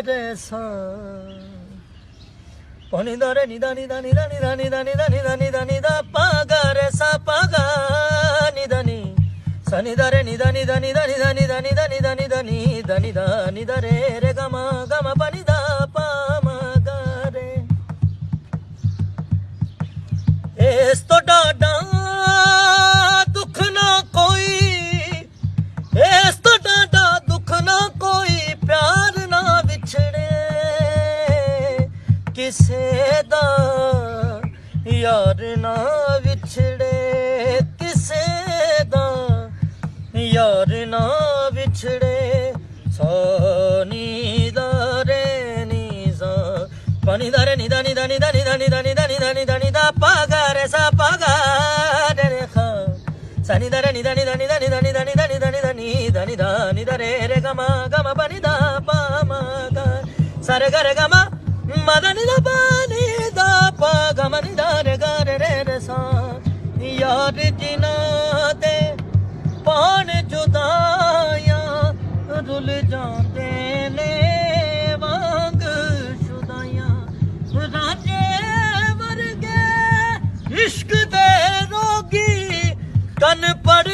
रे सा पनी दा रे नि दा नि दा नि दा नि दा नि दा नि दा नि दा नि दा नि दा पा गा रे सा पा गा नि दा नि सा नि दा रे नि दा नि दा नि दा नि दा नि दा नि दा नि दा नि दा नि दा नि दा नि दा रे रे गा मा पा नि दा पा मा गा रे इस तो डाडा दुख ना कोई इस तो डाडा दुख ना कोई प्यार ना विछड़े किसे दा यार ना विछड़े किसे दा यार ना विछड़े सोनी दा रे नी सा पानी दा रे नि दा नि दा नि दा नि दा नि दा नि दा नि दा नि दा नि दा पा गा रे सा पा गा रे खा सा नि दा रे नि दा नि दा नि दा नि दा नि दा नि दा नि दा नि दा नि दा नि दा नि दा रे रे गा मा पा नि दा पा मा गा सा रे गा रे गा मा दा नि दा पा नि दा पा गा मा नि दा रे गा रे रे रे सा यार जिना दे पान जुदाया रुल जाते ने वांग शुदाया राजे वर्गे इश्क दे रोगी कन पड़